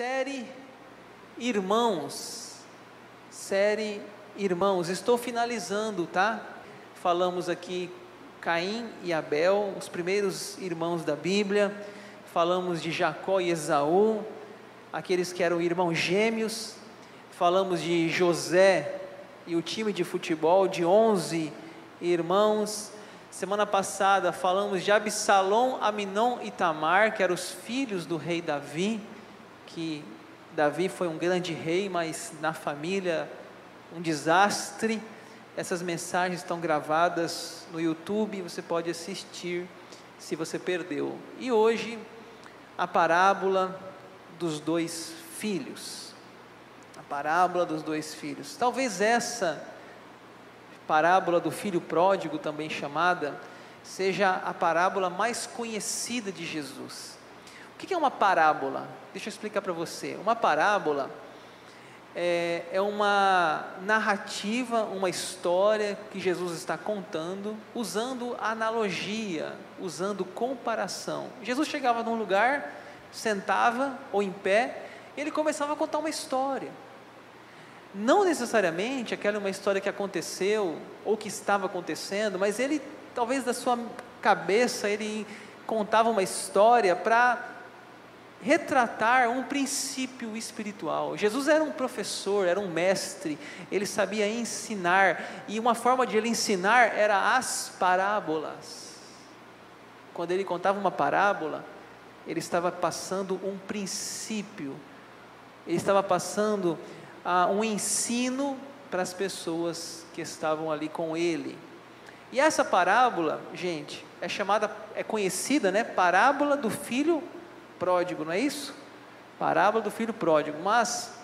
Série Irmãos, estou finalizando, tá? Falamos aqui Caim e Abel, os primeiros irmãos da Bíblia, falamos de Jacó e Esaú, aqueles que eram irmãos gêmeos, falamos de José e o time de futebol de 11 irmãos. Semana passada falamos de Absalom, Aminon e Tamar, que eram os filhos do rei Davi, que Davi foi um grande rei, mas na família um desastre. Essas mensagens estão gravadas no YouTube, você pode assistir se você perdeu. E hoje a parábola dos dois filhos. A parábola dos dois filhos. Talvez essa parábola do filho pródigo, também chamada, seja a parábola mais conhecida de Jesus. O que é uma parábola? Deixa eu explicar para você. Uma parábola é uma narrativa, uma história que Jesus está contando, usando analogia, usando comparação. Jesus chegava num lugar, sentava ou em pé, e ele começava a contar uma história. Não necessariamente aquela é uma história que aconteceu ou que estava acontecendo, mas ele, talvez da sua cabeça, ele contava uma história para retratar um princípio espiritual. Jesus era um professor, era um mestre, ele sabia ensinar, e uma forma de ele ensinar era as parábolas. Quando ele contava uma parábola, ele estava passando um princípio, ele estava passando um ensino para as pessoas que estavam ali com ele. E essa parábola, gente, é conhecida, né? Parábola do filho pródigo, não é isso? Parábola do filho pródigo, mas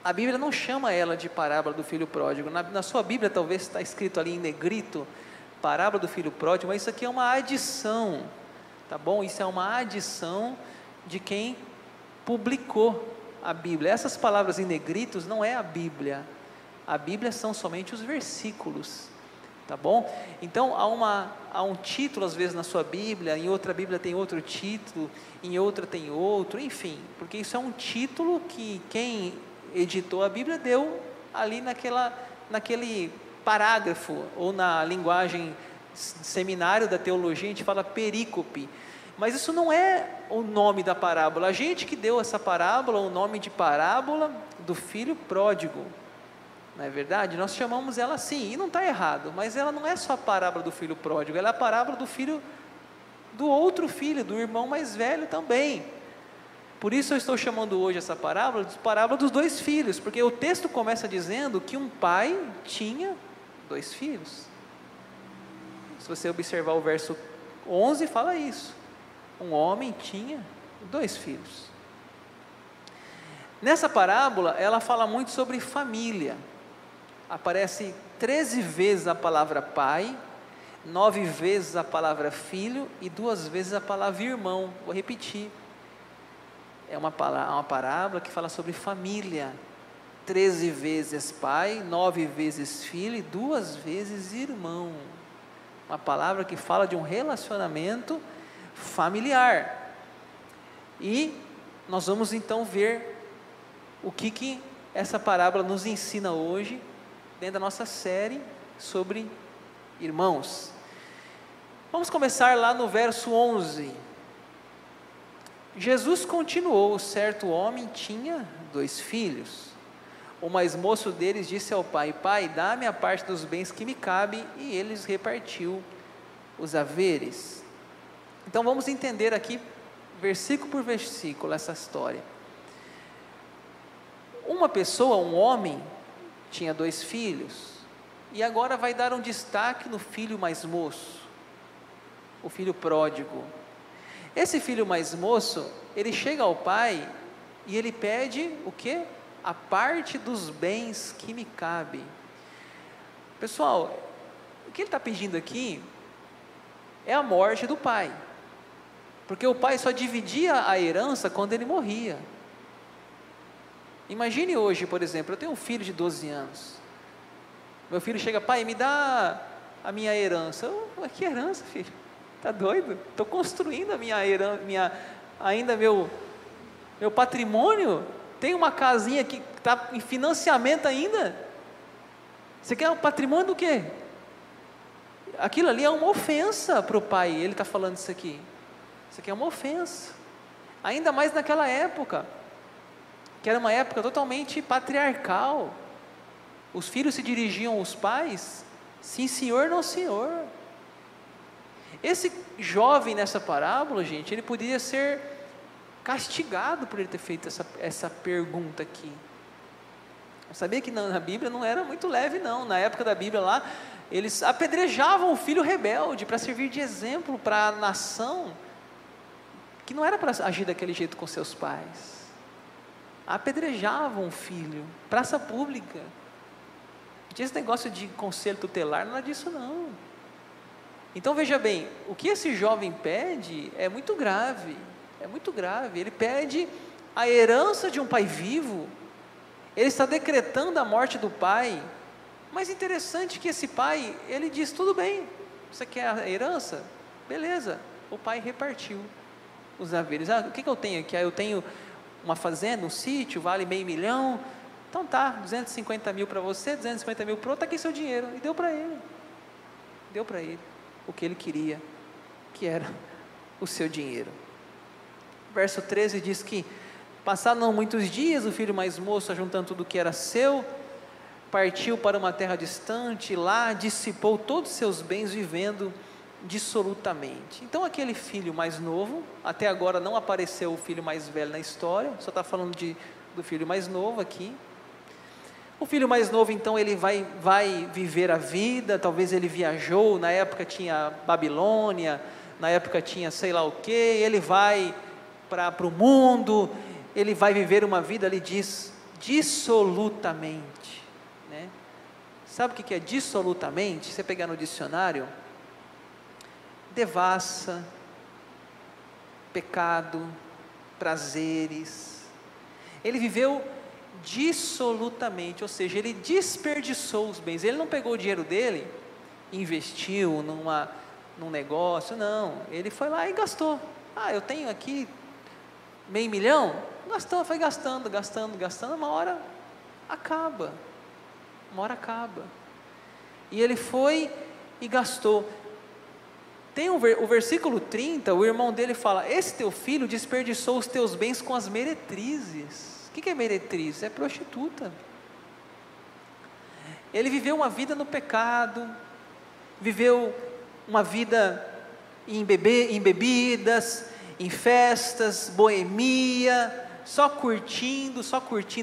a Bíblia não chama ela de parábola do filho pródigo. Na sua Bíblia talvez está escrito ali em negrito, parábola do filho pródigo, mas isso aqui é uma adição, tá bom? Isso é uma adição de quem publicou a Bíblia. Essas palavras em negritos não é a Bíblia são somente os versículos, tá bom? Então há um título às vezes na sua Bíblia, em outra Bíblia tem outro título, em outra tem outro, enfim, porque isso é um título que quem editou a Bíblia deu ali naquele parágrafo, ou na linguagem seminário da teologia a gente fala perícope, mas isso não é o nome da parábola. A gente que deu essa parábola o nome de parábola do filho pródigo, não é verdade? Nós chamamos ela assim, e não está errado, mas ela não é só a parábola do filho pródigo, ela é a parábola do filho, do outro filho, do irmão mais velho também. Por isso eu estou chamando hoje essa parábola de parábola dos dois filhos, porque o texto começa dizendo que um pai tinha dois filhos. Se você observar o verso 11, fala isso. Um homem tinha dois filhos. Nessa parábola, ela fala muito sobre família. Aparece 13 vezes a palavra pai, 9 vezes a palavra filho e 2 vezes a palavra irmão. Vou repetir. É uma parábola que fala sobre família. 13 vezes pai, 9 vezes filho e 2 vezes irmão. Uma palavra que fala de um relacionamento familiar. E nós vamos então ver o que essa parábola nos ensina hoje, dentro da nossa série sobre irmãos. Vamos começar lá no verso 11. Jesus continuou: certo homem tinha 2 filhos. O mais moço deles disse ao pai: pai, dá-me a parte dos bens que me cabe, e eles repartiu os haveres. Então vamos entender aqui, versículo por versículo, essa história. Uma pessoa, um homem, tinha 2 filhos, e agora vai dar um destaque no filho mais moço, o filho pródigo. Esse filho mais moço, ele chega ao pai, e ele pede o quê? A parte dos bens que me cabe. Pessoal, o que ele está pedindo aqui é a morte do pai, porque o pai só dividia a herança quando ele morria. Imagine hoje, por exemplo, eu tenho um filho de 12 anos, meu filho chega: pai, me dá a minha herança. Que herança, filho? Está doido? Estou construindo a minha herança, Meu patrimônio tem uma casinha que está em financiamento ainda. Você quer o patrimônio do quê? Aquilo ali é uma ofensa para o pai, ele está falando isso aqui. Isso aqui é uma ofensa. Ainda mais naquela época, que era uma época totalmente patriarcal. Os filhos se dirigiam aos pais, sim senhor, não senhor. Esse jovem nessa parábola, gente, ele poderia ser castigado por ele ter feito essa pergunta aqui. Eu sabia que na Bíblia não era muito leve não, na época da Bíblia lá, eles apedrejavam o filho rebelde para servir de exemplo para a nação, que não era para agir daquele jeito com seus pais. Apedrejavam o filho, praça pública. Não tinha esse negócio de conselho tutelar, nada disso não. Então veja bem, o que esse jovem pede é muito grave, ele pede a herança de um pai vivo, ele está decretando a morte do pai, mas interessante que esse pai, ele diz, tudo bem, você quer a herança? Beleza, o pai repartiu os haveres. O que eu tenho aqui? Eu tenho uma fazenda, um sítio, vale $500 mil, então tá, 250 mil para você, 250 mil para o outro, está aqui seu dinheiro, e deu para ele o que ele queria, que era o seu dinheiro. Verso 13 diz que, passaram não muitos dias, o filho mais moço, ajuntando tudo o que era seu, partiu para uma terra distante, e lá dissipou todos os seus bens, vivendo dissolutamente. Então aquele filho mais novo, até agora não apareceu o filho mais velho na história, só está falando do filho mais novo aqui. O filho mais novo, então, ele vai viver a vida, talvez ele viajou, na época tinha Babilônia, na época tinha sei lá o que, ele vai para o mundo, ele vai viver uma vida, ele diz, dissolutamente, né? Sabe o que é dissolutamente? Você pegar no dicionário, devassa, pecado, prazeres, ele viveu dissolutamente, ou seja, ele desperdiçou os bens, ele não pegou o dinheiro dele, investiu num negócio, não, ele foi lá e gastou. Eu tenho aqui $500 mil, gastou, foi gastando, uma hora acaba, e ele foi e gastou. Tem o versículo 30, o irmão dele fala, esse teu filho desperdiçou os teus bens com as meretrizes. O que é meretriz? É prostituta. Ele viveu uma vida no pecado, viveu uma vida em bebidas, em festas, boemia, só curtindo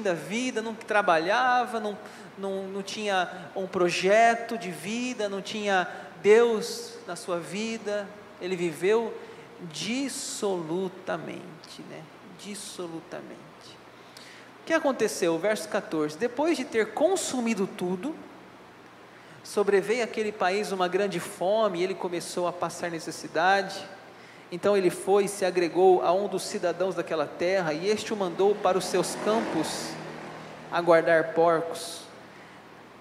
a vida, não trabalhava, não tinha um projeto de vida, não tinha Deus na sua vida, ele viveu dissolutamente, né? Dissolutamente. O que aconteceu? Verso 14, depois de ter consumido tudo, sobreveio àquele país uma grande fome, e ele começou a passar necessidade. Então ele foi e se agregou a um dos cidadãos daquela terra, e este o mandou para os seus campos a guardar porcos.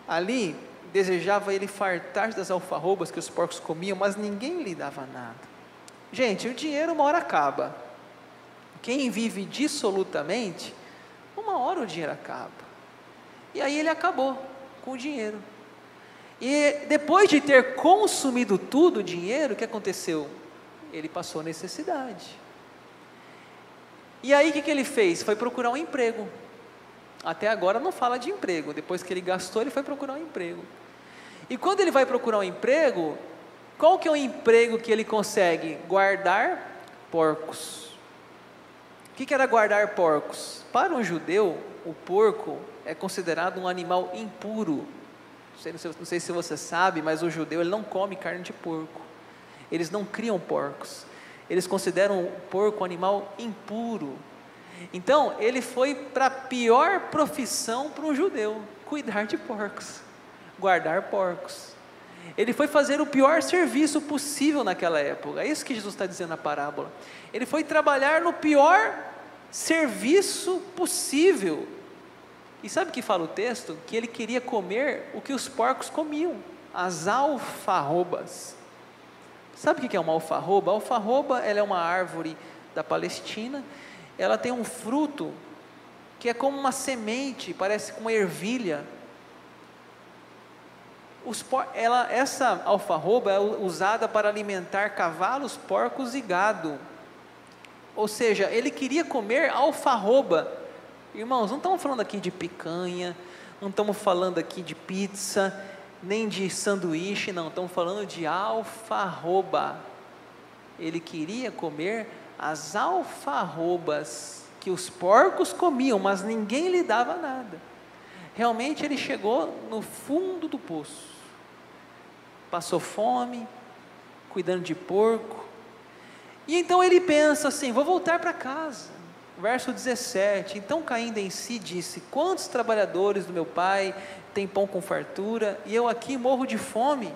Ali desejava ele fartar das alfarrobas que os porcos comiam, mas ninguém lhe dava nada. Gente, o dinheiro uma hora acaba. Quem vive dissolutamente, uma hora o dinheiro acaba. E aí ele acabou com o dinheiro. E depois de ter consumido tudo o dinheiro, o que aconteceu? Ele passou necessidade. E aí o que ele fez? Foi procurar um emprego. Até agora não fala de emprego. Depois que ele gastou, ele foi procurar um emprego. E quando ele vai procurar um emprego, qual que é o emprego que ele consegue? Guardar porcos. O que era guardar porcos? Para um judeu, o porco é considerado um animal impuro. Não sei se você sabe, mas o judeu ele não come carne de porco. Eles não criam porcos. Eles consideram o porco um animal impuro. Então, ele foi para a pior profissão para um judeu: cuidar de porcos, guardar porcos. Ele foi fazer o pior serviço possível naquela época. É isso que Jesus está dizendo na parábola. Ele foi trabalhar no pior serviço possível. E sabe o que fala o texto? Que ele queria comer o que os porcos comiam, as alfarrobas. Sabe o que é uma alfarroba? A alfarroba, ela é uma árvore da Palestina, ela tem um fruto que é como uma semente, parece com uma ervilha. Essa alfarroba é usada para alimentar cavalos, porcos e gado. Ou seja, ele queria comer alfarroba. Irmãos, não estamos falando aqui de picanha, não estamos falando aqui de pizza, nem de sanduíche, não, estamos falando de alfarroba. Ele queria comer as alfarrobas que os porcos comiam, mas ninguém lhe dava nada. Realmente ele chegou no fundo do poço, passou fome, cuidando de porco, e então ele pensa assim: vou voltar para casa. Verso 17: então caindo em si disse: quantos trabalhadores do meu pai têm pão com fartura, e eu aqui morro de fome?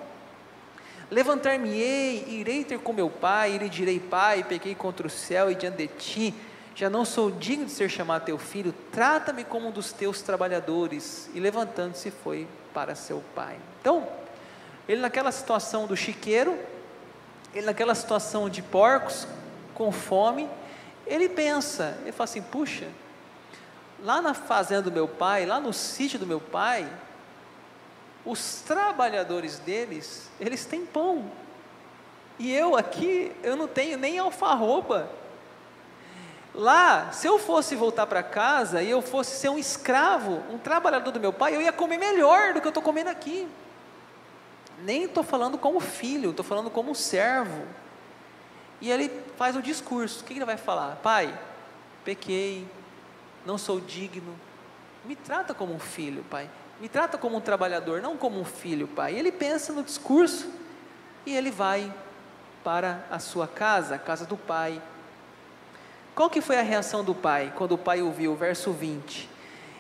Levantar-me-ei, irei ter com meu pai, e lhe direi: pai, pequei contra o céu e diante de ti, já não sou digno de ser chamado teu filho, trata-me como um dos teus trabalhadores. E levantando-se foi para seu pai. Então, ele naquela situação do chiqueiro, ele naquela situação de porcos, com fome, ele pensa, ele fala assim: puxa, lá na fazenda do meu pai, lá no sítio do meu pai, os trabalhadores deles, eles têm pão, e eu aqui, eu não tenho nem alfarroba. Lá, se eu fosse voltar para casa, e eu fosse ser um escravo, um trabalhador do meu pai, eu ia comer melhor do que eu estou comendo aqui. Nem estou falando como filho, estou falando como servo. E ele faz o discurso, o que ele vai falar? Pai, pequei, não sou digno, me trata como um filho, pai, me trata como um trabalhador, não como um filho, pai. E ele pensa no discurso, e ele vai para a sua casa, a casa do pai. Qual que foi a reação do pai, quando o pai ouviu? Verso 20,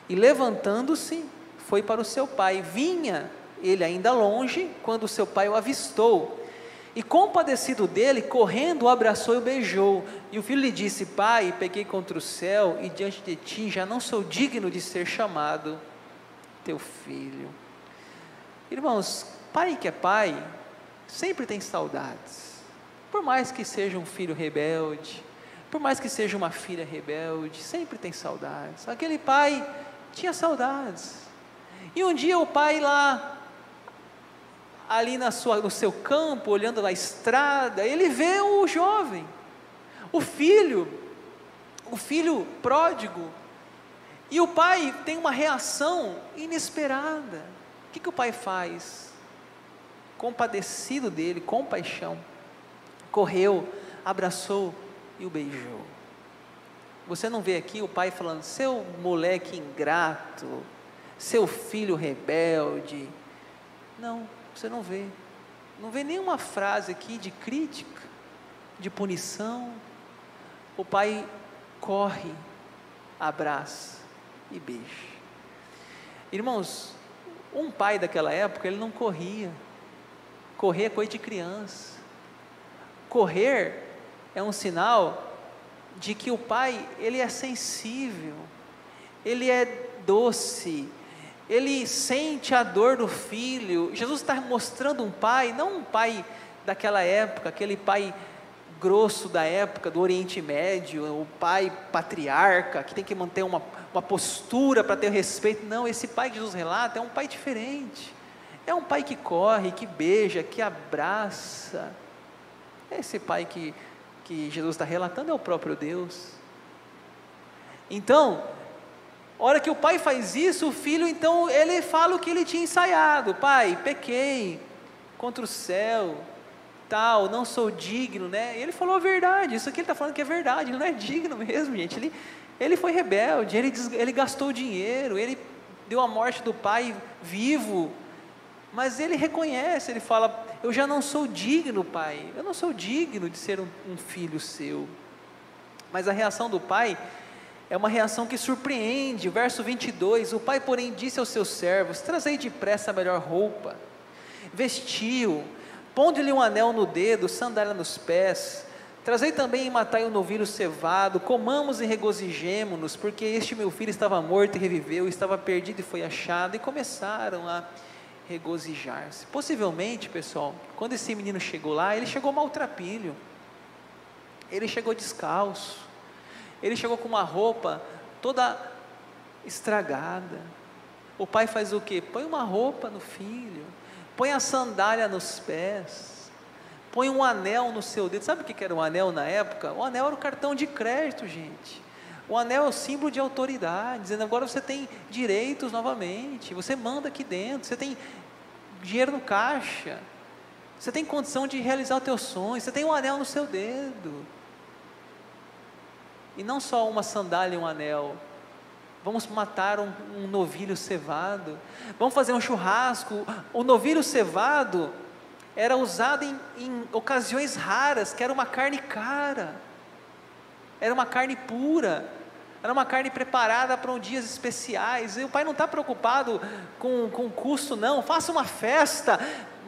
e levantando-se, foi para o seu pai. Vinha ele ainda longe, quando o seu pai o avistou, e compadecido dele, correndo, o abraçou e o beijou. E o filho lhe disse: pai, pequei contra o céu, e diante de ti, já não sou digno de ser chamado teu filho. Irmãos, pai que é pai, sempre tem saudades, por mais que seja um filho rebelde, por mais que seja uma filha rebelde, sempre tem saudades. Aquele pai tinha saudades, e um dia o pai lá, ali no seu campo, olhando na estrada, ele vê o jovem, o filho pródigo, e o pai tem uma reação inesperada. O que o pai faz? Compadecido dele, com paixão, correu, abraçou e o beijou. Você não vê aqui o pai falando: seu moleque ingrato, seu filho rebelde. Não, você não vê nenhuma frase aqui de crítica, de punição. O pai corre, abraça e beija. Irmãos, um pai daquela época, ele não corria. Correr é coisa de criança. Correr é um sinal de que o pai, ele é sensível, ele é doce, ele sente a dor do filho. Jesus está mostrando um pai, não um pai daquela época, aquele pai grosso da época do Oriente Médio, o pai patriarca, que tem que manter uma postura para ter respeito. Não, esse pai que Jesus relata é um pai diferente, é um pai que corre, que beija, que abraça. Esse pai que Jesus está relatando é o próprio Deus. Então, a hora que o pai faz isso, o filho, então, ele fala o que ele tinha ensaiado: pai, pequei contra o céu, tal, não sou digno, né? E ele falou a verdade. Isso aqui ele está falando que é verdade, ele não é digno mesmo, gente. Ele foi rebelde, ele gastou dinheiro, ele deu a morte do pai vivo, mas ele reconhece, ele fala: eu já não sou digno, pai, eu não sou digno de ser um filho seu. Mas a reação do pai é uma reação que surpreende. Verso 22, o pai porém disse aos seus servos: trazei depressa a melhor roupa, vestiu, pondo-lhe um anel no dedo, sandália nos pés, trazei também e matai um novilho cevado, comamos e regozijemo-nos, porque este meu filho estava morto e reviveu, estava perdido e foi achado. E começaram a regozijar-se. Possivelmente, pessoal, quando esse menino chegou lá, ele chegou maltrapilho, ele chegou descalço, Ele chegou com uma roupa toda estragada. O pai faz o quê? Põe uma roupa no filho, põe a sandália nos pés, põe um anel no seu dedo. Sabe o que era um anel na época? O anel era o cartão de crédito, gente. O anel é o símbolo de autoridade, dizendo agora você tem direitos novamente, você manda aqui dentro, você tem dinheiro no caixa, você tem condição de realizar os teus sonhos, você tem um anel no seu dedo. E não só uma sandália e um anel. Vamos matar um novilho cevado, vamos fazer um churrasco. O novilho cevado era usado em ocasiões raras, que era uma carne cara, era uma carne pura, era uma carne preparada para dias especiais. E o pai não está preocupado com o custo, não. Faça uma festa,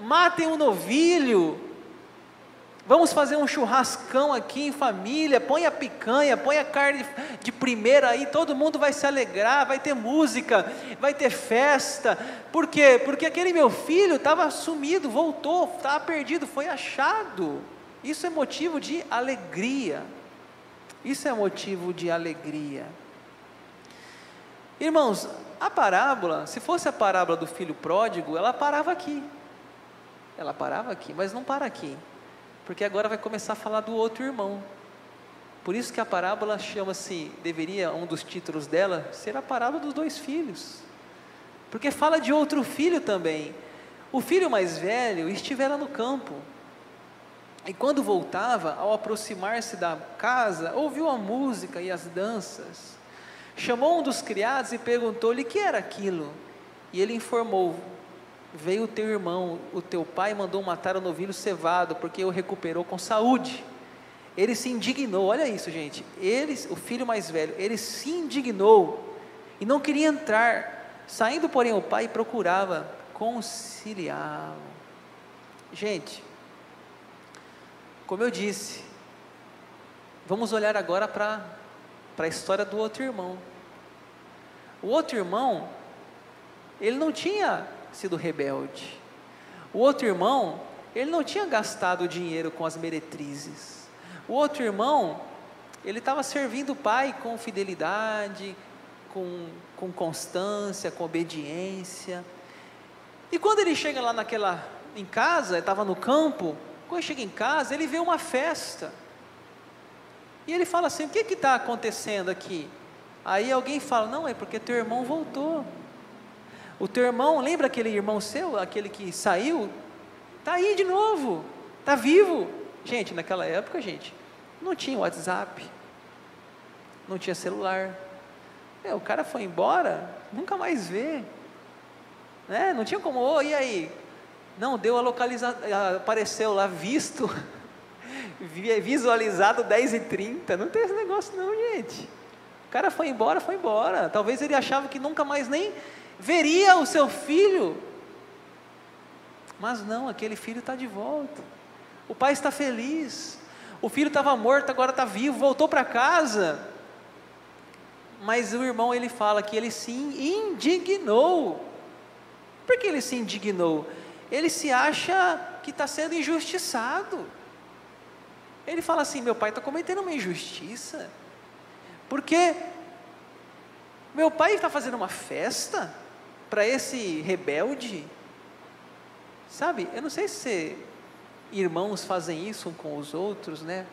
matem um novilho, vamos fazer um churrascão aqui em família, põe a picanha, põe a carne de primeira aí, todo mundo vai se alegrar, vai ter música, vai ter festa. Por quê? Porque aquele meu filho estava sumido, voltou, estava perdido, foi achado. Isso é motivo de alegria. Isso é motivo de alegria. Irmãos, a parábola, se fosse a parábola do filho pródigo, ela parava aqui. Ela parava aqui, mas não para aqui. Porque agora vai começar a falar do outro irmão. Por isso que a parábola chama-se, deveria, um dos títulos dela, ser a parábola dos dois filhos. Porque fala de outro filho também. O filho mais velho estivera no campo. E quando voltava, ao aproximar-se da casa, ouviu a música e as danças. Chamou um dos criados e perguntou-lhe o que era aquilo. E ele informou: veio o teu irmão, o teu pai mandou matar o novilho cevado, porque o recuperou com saúde. Ele se indignou, olha isso, gente. O filho mais velho, ele se indignou e não queria entrar. Saindo, porém, o pai procurava conciliá-lo. Gente, como eu disse, vamos olhar agora para a história do outro irmão. O outro irmão, ele não tinha sido rebelde. O outro irmão, ele não tinha gastado dinheiro com as meretrizes. O outro irmão, ele estava servindo o pai com fidelidade, com constância, com obediência. E quando ele chega lá em casa, estava no campo, quando chega em casa, ele vê uma festa. E ele fala assim: o que está acontecendo aqui? Aí alguém fala: não, é porque teu irmão voltou. O teu irmão, lembra aquele irmão seu, aquele que saiu? Está aí de novo, está vivo. Gente, naquela época, não tinha WhatsApp, não tinha celular. O cara foi embora, nunca mais vê. Não tinha como, e aí? Não, deu a localização, apareceu lá, visto, visualizado 10h30, não tem esse negócio não, gente. O cara foi embora, talvez ele achava que nunca mais nem veria o seu filho, mas não, aquele filho está de volta, o pai está feliz, o filho estava morto, agora está vivo, voltou para casa. Mas o irmão, ele fala que ele se indignou. Por que ele se indignou? Ele se acha que está sendo injustiçado. Ele fala assim: meu pai está cometendo uma injustiça, porque meu pai está fazendo uma festa para esse rebelde. Sabe, eu não sei se irmãos fazem isso um com os outros, né?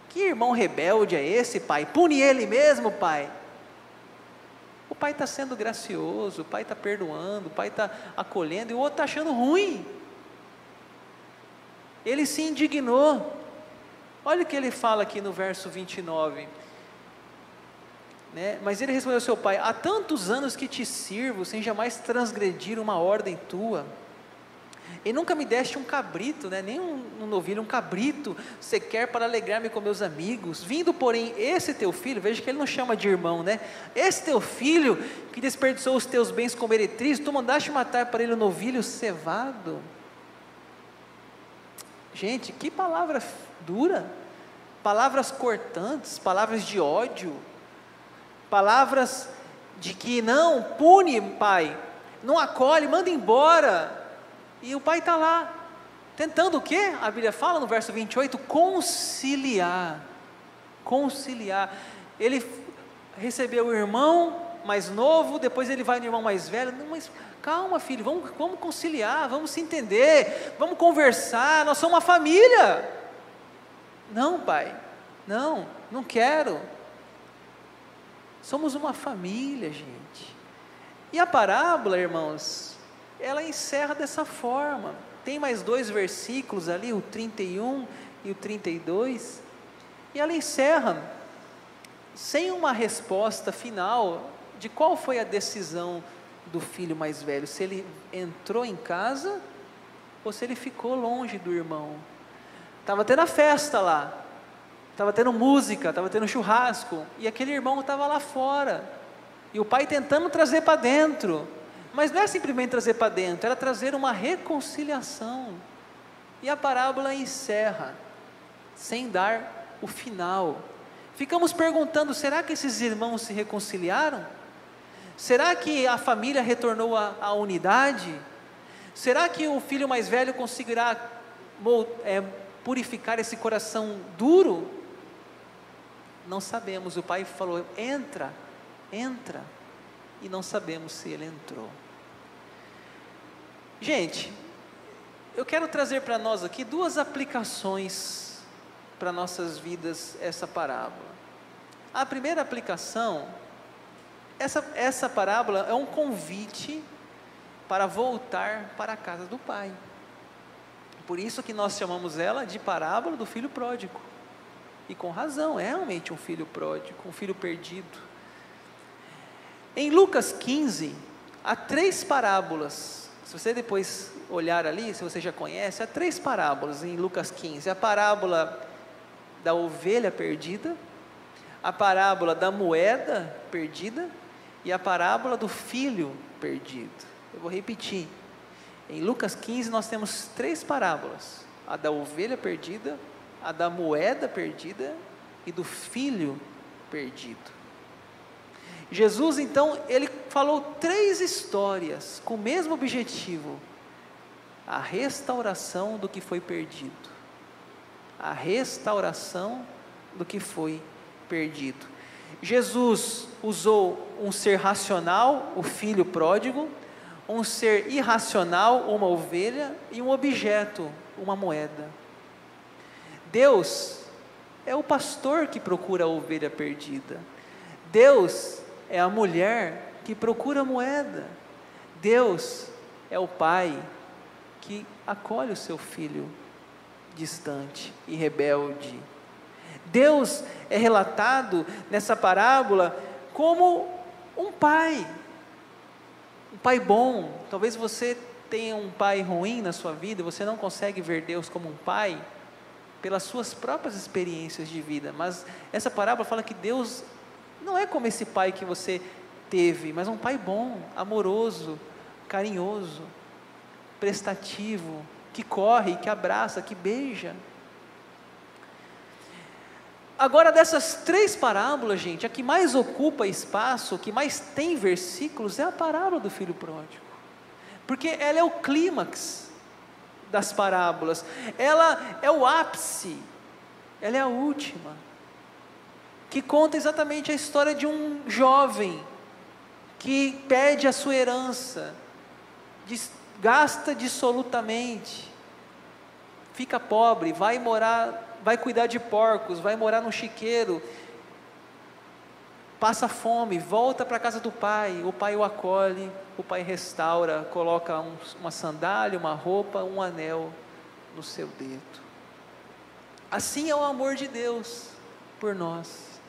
Que irmão rebelde é esse, pai? Pune ele mesmo, pai. O pai está sendo gracioso, o pai está perdoando, o pai está acolhendo, e o outro está achando ruim. Ele se indignou. Olha o que ele fala aqui no verso 29. Mas ele respondeu ao seu pai: há tantos anos que te sirvo, sem jamais transgredir uma ordem tua, e nunca me deste um cabrito, nem um novilho, um cabrito sequer para alegrar-me com meus amigos. Vindo, porém, esse teu filho, veja que ele não chama de irmão, esse teu filho, que desperdiçou os teus bens com meretriz, tu mandaste matar para ele um novilho cevado. Gente, que palavra dura, palavras cortantes, palavras de ódio, palavras de que não, pune, pai, não acolhe, manda embora. E o pai está lá, tentando o quê? A Bíblia fala no verso 28, conciliar. Ele recebeu o irmão mais novo, depois ele vai no irmão mais velho. Não, mas calma, filho, vamos conciliar, vamos se entender, vamos conversar, nós somos uma família. Não, pai, não quero. Somos uma família, gente. E a parábola, irmãos, ela encerra dessa forma. Tem mais 2 versículos ali, o 31 e o 32, e ela encerra sem uma resposta final de qual foi a decisão do filho mais velho, se ele entrou em casa ou se ele ficou longe do irmão. Estava tendo a festa lá, estava tendo música, estava tendo churrasco, e aquele irmão estava lá fora, e o pai tentando trazer para dentro, mas não é simplesmente trazer para dentro, era trazer uma reconciliação. E a parábola encerra sem dar o final. Ficamos perguntando, será que esses irmãos se reconciliaram? Será que a família retornou à unidade? Será que o filho mais velho conseguirá purificar esse coração duro? Não sabemos. O pai falou, entra, e não sabemos se ele entrou. Gente, eu quero trazer para nós aqui 2 aplicações para nossas vidas essa parábola. A primeira aplicação, essa parábola é um convite para voltar para a casa do pai. Por isso que nós chamamos ela de parábola do filho pródigo. E com razão, é realmente um filho pródigo, um filho perdido. Em Lucas 15, há 3 parábolas. Se você depois olhar ali, se você já conhece, há 3 parábolas em Lucas 15. A parábola da ovelha perdida, a parábola da moeda perdida e a parábola do filho perdido. Eu vou repetir. Em Lucas 15 nós temos 3 parábolas: a da ovelha perdida, a da moeda perdida e do filho perdido. Jesus então, ele falou 3 histórias com o mesmo objetivo: a restauração do que foi perdido. A restauração do que foi perdido. Jesus usou um ser racional, o filho pródigo, um ser irracional, uma ovelha, e um objeto, uma moeda. Deus é o pastor que procura a ovelha perdida. Deus é a mulher que procura a moeda. Deus é o pai que acolhe o seu filho distante e rebelde. Deus é relatado nessa parábola como um pai bom. Talvez você tenha um pai ruim na sua vida, você não consegue ver Deus como um pai pelas suas próprias experiências de vida, mas essa parábola fala que Deus não é como esse pai que você teve, mas um pai bom, amoroso, carinhoso, prestativo, que corre, que abraça, que beija. Agora, dessas 3 parábolas, gente, a que mais ocupa espaço, a que mais tem versículos, é a parábola do filho pródigo, porque ela é o clímax das parábolas, ela é o ápice, ela é a última, que conta exatamente a história de um jovem que perde a sua herança, gasta dissolutamente, fica pobre, vai cuidar de porcos, vai morar num chiqueiro, passa fome, volta para a casa do pai, o pai o acolhe, o pai restaura, coloca uma sandália, uma roupa, um anel no seu dedo. Assim é o amor de Deus por nós,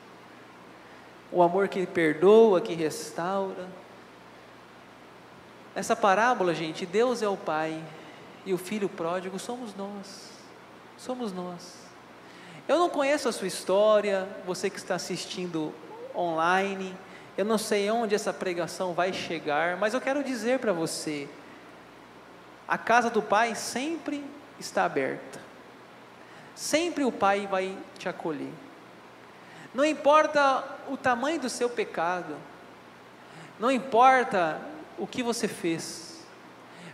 o amor que perdoa, que restaura. Essa parábola, gente, Deus é o pai e o filho pródigo somos nós. Eu não conheço a sua história, você que está assistindo online, eu não sei onde essa pregação vai chegar, mas eu quero dizer para você, a casa do pai sempre está aberta, sempre o pai vai te acolher, não importa o tamanho do seu pecado, não importa o que você fez,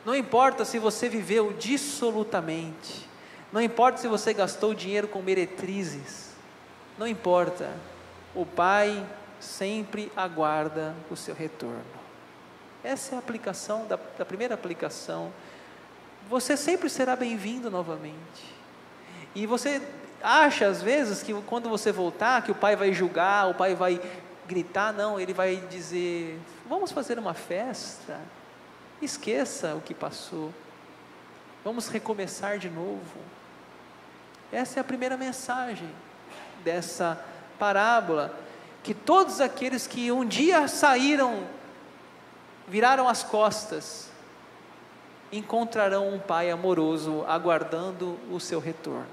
não importa se você viveu dissolutamente, não importa se você gastou dinheiro com meretrizes, não importa, o pai sempre aguarda o seu retorno. Essa é a aplicação, da primeira aplicação. Você sempre será bem-vindo novamente. E você acha às vezes que quando você voltar, que o pai vai julgar, o pai vai gritar, não, ele vai dizer, vamos fazer uma festa, esqueça o que passou, vamos recomeçar de novo. Essa é a primeira mensagem dessa parábola, que todos aqueles que um dia saíram, viraram as costas, encontrarão um pai amoroso aguardando o seu retorno.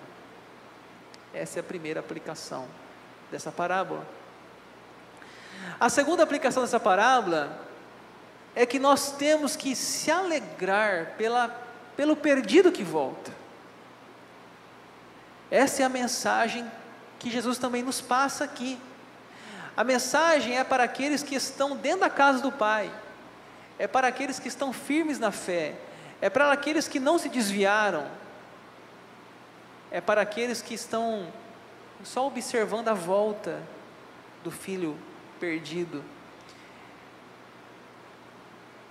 Essa é a primeira aplicação dessa parábola. A segunda aplicação dessa parábola é que nós temos que se alegrar pelo perdido que volta. Essa é a mensagem que Jesus também nos passa aqui. A mensagem é para aqueles que estão dentro da casa do Pai, é para aqueles que estão firmes na fé, é para aqueles que não se desviaram, é para aqueles que estão só observando a volta do filho perdido.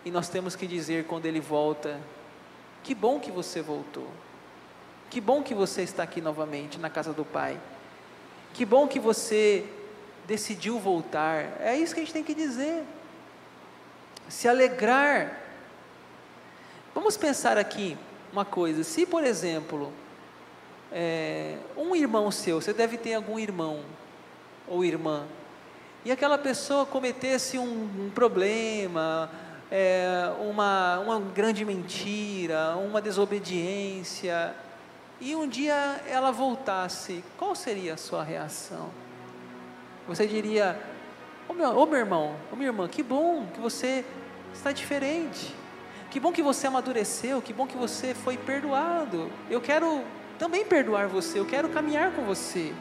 E nós temos que dizer quando ele volta, que bom que você voltou, que bom que você está aqui novamente na casa do Pai, que bom que você decidiu voltar. É isso que a gente tem que dizer, se alegrar. Vamos pensar aqui uma coisa, se por exemplo, um irmão seu, você deve ter algum irmão ou irmã, e aquela pessoa cometesse um problema, uma grande mentira, uma desobediência, e um dia ela voltasse, qual seria a sua reação? Você diria, meu irmão, minha irmã, que bom que você está diferente, que bom que você amadureceu, que bom que você foi perdoado, eu quero também perdoar você, eu quero caminhar com você.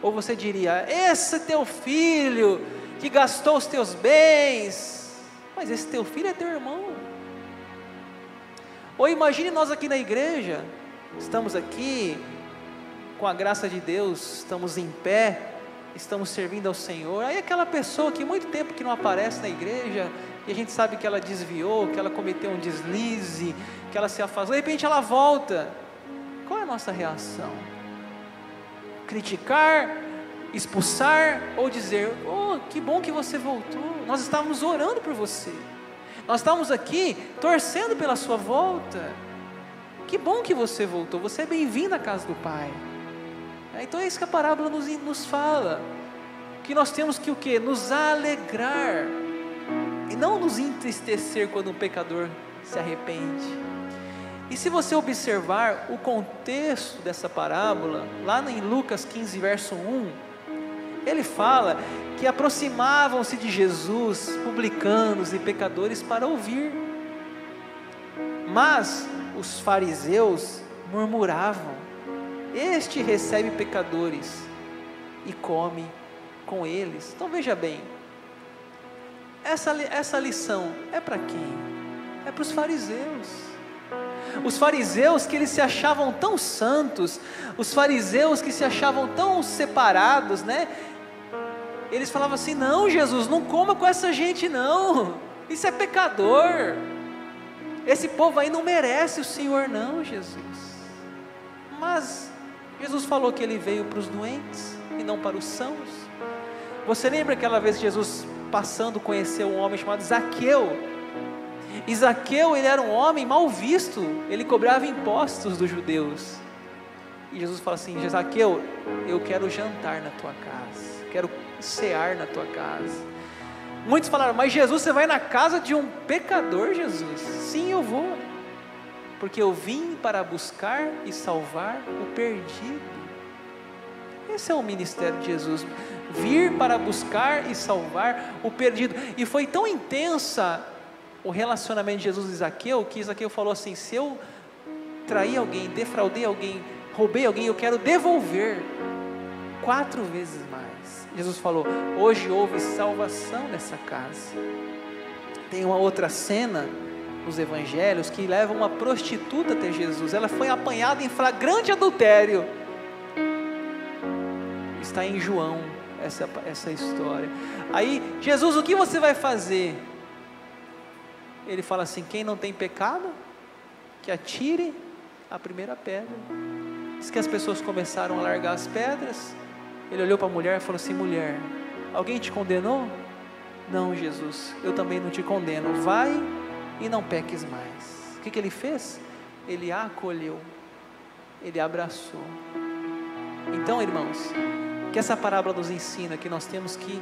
Ou você diria, esse teu filho que gastou os teus bens, mas esse teu filho é teu irmão. Ou imagine nós aqui na igreja, estamos aqui, com a graça de Deus, estamos em pé, estamos servindo ao Senhor, aí aquela pessoa que muito tempo que não aparece na igreja, e a gente sabe que ela desviou, que ela cometeu um deslize, que ela se afastou, de repente ela volta, qual é a nossa reação? Criticar, expulsar, ou dizer, oh, que bom que você voltou, nós estávamos orando por você, nós estávamos aqui torcendo pela sua volta, que bom que você voltou, você é bem-vindo à casa do Pai. Então é isso que a parábola nos fala, que nós temos que o quê? Nos alegrar, e não nos entristecer quando um pecador se arrepende. E se você observar o contexto dessa parábola, lá em Lucas 15, verso 1, ele fala que aproximavam-se de Jesus publicanos e pecadores para ouvir, mas os fariseus murmuravam, este recebe pecadores e come com eles. Então veja bem, essa lição é para quem? É para os fariseus. Os fariseus que eles se achavam tão santos, os fariseus que se achavam tão separados, né? Eles falavam assim, não Jesus, não coma com essa gente não, isso é pecador, esse povo aí não merece o Senhor não, Jesus. Mas Jesus falou que ele veio para os doentes e não para os sãos. Você lembra aquela vez que Jesus passando conheceu um homem chamado Zaqueu? E Zaqueu, ele era um homem mal visto, ele cobrava impostos dos judeus. E Jesus fala assim, Zaqueu, eu quero jantar na tua casa, quero cear na tua casa. Muitos falaram, mas Jesus, você vai na casa de um pecador, Jesus? Sim, eu vou, porque eu vim para buscar e salvar o perdido. Esse é o ministério de Jesus, vir para buscar e salvar o perdido. E foi tão intensa o relacionamento de Jesus e Zaqueu, que Zaqueu falou assim, se eu traí alguém, defraudei alguém, roubei alguém, eu quero devolver 4 vezes mais. Jesus falou, hoje houve salvação nessa casa. Tem uma outra cena nos evangelhos que leva uma prostituta até Jesus, ela foi apanhada em flagrante adultério, está em João, essa história. Aí, Jesus, o que você vai fazer? Ele fala assim: quem não tem pecado, que atire a primeira pedra. Diz que as pessoas começaram a largar as pedras. Ele olhou para a mulher e falou assim: mulher, alguém te condenou? Não, Jesus, eu também não te condeno, vai e não peques mais. O que ele fez? Ele a acolheu, ele a abraçou. Então, irmãos, que essa parábola nos ensina que nós temos que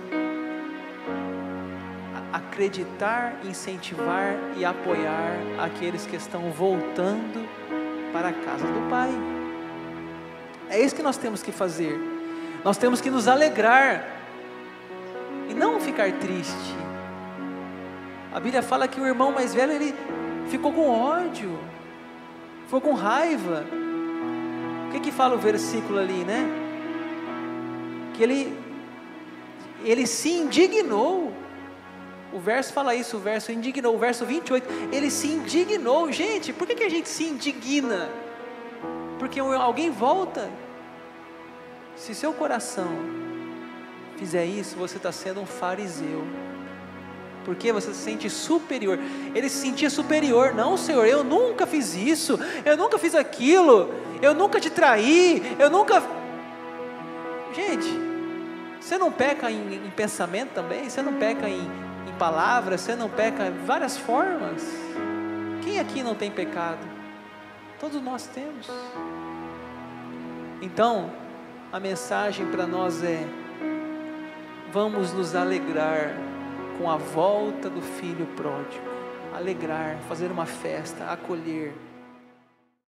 acreditar, incentivar e apoiar aqueles que estão voltando para a casa do Pai. É isso que nós temos que fazer. Nós temos que nos alegrar e não ficar triste. A Bíblia fala que o irmão mais velho, ele ficou com ódio, ficou com raiva. O que fala o versículo ali, né? Que ele se indignou. O verso fala isso, o verso indignou, o verso 28, ele se indignou. Gente, por que a gente se indigna? Porque alguém volta. Se seu coração fizer isso, você está sendo um fariseu, porque você se sente superior. Ele se sentia superior. Não, Senhor, eu nunca fiz isso, eu nunca fiz aquilo, eu nunca te traí, eu nunca... Gente, você não peca em pensamento também? Você não peca em palavras? Você não peca de várias formas? Quem aqui não tem pecado? Todos nós temos. Então, a mensagem para nós é: vamos nos alegrar com a volta do filho pródigo. Alegrar, fazer uma festa, acolher.